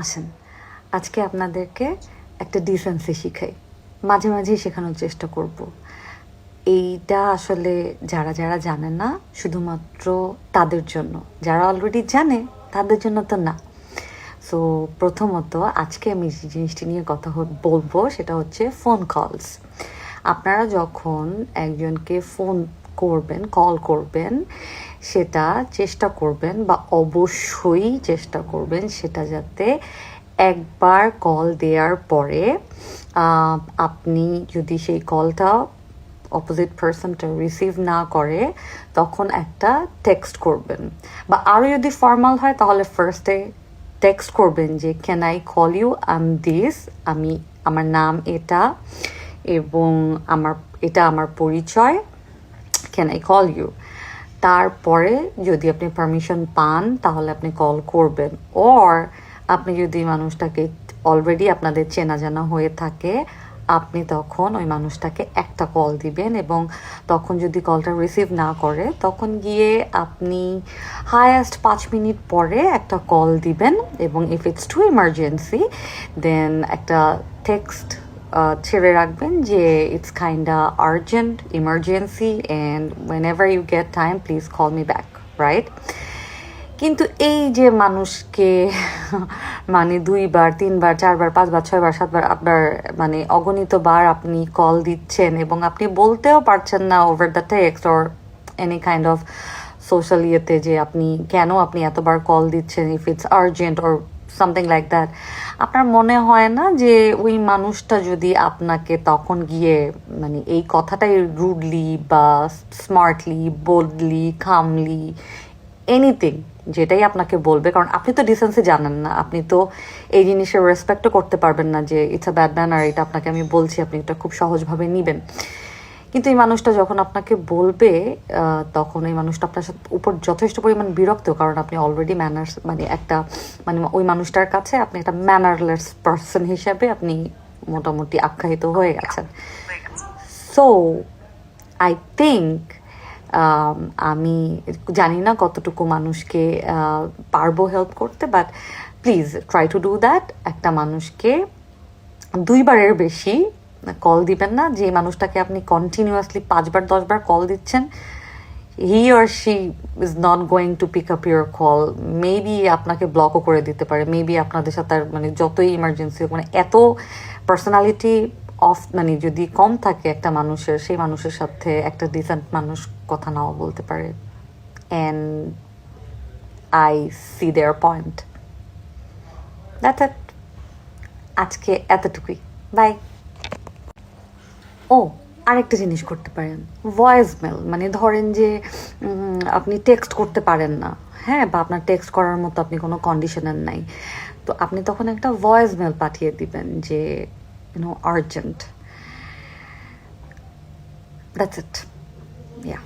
আসেন আজকে আপনাদেরকে একটা ডিসেন্সি শিখাই, মাঝে মাঝেই শেখানোর চেষ্টা করব। এইটা আসলে যারা যারা জানে না শুধুমাত্র তাদের জন্য, যারা অলরেডি জানে তাদের জন্য তো না। সো প্রথমত আজকে আমি যে জিনিসটি নিয়ে কথা বলবো সেটা হচ্ছে ফোন কলস। আপনারা যখন একজনকে ফোন করবেন, কল করবেন, সেটা চেষ্টা করবেন বা অবশ্যই চেষ্টা করবেন সেটা যাতে একবার কল দেওয়ার পরে আপনি যদি সেই কলটা অপোজিট পার্সনটা রিসিভ না করে তখন একটা টেক্সট করবেন, বা আরও যদি ফর্মাল হয় তাহলে ফার্স্টে টেক্সট করবেন যে can I call you, this, আমার নাম এটা এবং এটা আমার পরিচয়, ক্যান আই কল ইউ। তারপরে যদি আপনি পারমিশন পান তাহলে আপনি কল করবেন, অর আপনি যদি মানুষটাকে অলরেডি আপনাদের চেনা জানা হয়ে থাকে আপনি তখন ওই মানুষটাকে একটা কল দিবেন, এবং তখন যদি কলটা রিসিভ না করে তখন গিয়ে আপনি হায়েস্ট 5 মিনিট পরে একটা কল দিবেন, এবং if it's to emergency then একটা টেক্সট ছেড়ে রাখবেন যে it's kinda urgent emergency and whenever you get time please call me back, right? কিন্তু এই যে মানুষকে মানে 2বার 3বার 4বার 5বার 6বার 7বার আপনার মানে অগণিত বার আপনি কল দিচ্ছেন এবং আপনি বলতেও পারছেন না over the text or any kind of social ইয়েতে যে আপনি কেন এতবার কল দিচ্ছেন, if it's urgent or something like that. আপনার মনে হয় না যে ওই মানুষটা যদি আপনাকে তখন গিয়ে মানে এই কথাটাই রুডলি বা স্মার্টলি, বোল্ডলি, কামলি, এনিথিং যেটাই আপনাকে বলবে, কারণ আপনি তো ডিসেন্সি জানেন না, আপনি তো এই জিনিসের রেসপেক্টও করতে পারবেন না যে ইটস আ ব্যাড ম্যানার, এটা আপনাকে আমি বলছি, আপনি এটা খুব সহজভাবে নেবেন। কিন্তু এই মানুষটা যখন আপনাকে বলবে তখন এই মানুষটা আপনার সাথে উপর যথেষ্ট পরিমাণ বিরক্ত, কারণ আপনি অলরেডি ম্যানার্স মানে একটা মানে ওই মানুষটার কাছে আপনি একটা ম্যানারলেস পার্সন হিসাবে আপনি মোটামুটি আখ্যায়িত হয়ে গেছেন। সো আই থিঙ্ক আমি জানি না কতটুকু মানুষকে পারবো হেল্প করতে, but please try to do that. একটা মানুষকে 2বারের বেশি কল দিবেন না। যে মানুষটাকে আপনি কন্টিনিউয়াসলি 5বার 10বার কল দিচ্ছেন, he or she is not going to pick up your call. Maybe আপনাকে ব্লকও করে দিতে পারে, মেবি আপনাদের সাথে মানে যতই ইমার্জেন্সি হোক, মানে এত পার্সোনালিটি অফ মানে যদি কম থাকে একটা মানুষের, সেই মানুষের সাথে একটা ডিসেন্ট মানুষ কথা নাও বলতে পারে। And I see their point. That's it, আজকে এতটুকুই, বাই। ও আরেকটা জিনিস করতে পারেন, ভয়েস মেল। মানে ধরেন যে আপনি টেক্সট করতে পারেন না, হ্যাঁ, বা আপনার টেক্সট করার মতো আপনি কোনো কন্ডিশনের নাই, তো আপনি তখন একটা ভয়েস মেল পাঠিয়ে দিবেন যে আর্জেন্ট। That's it, yeah.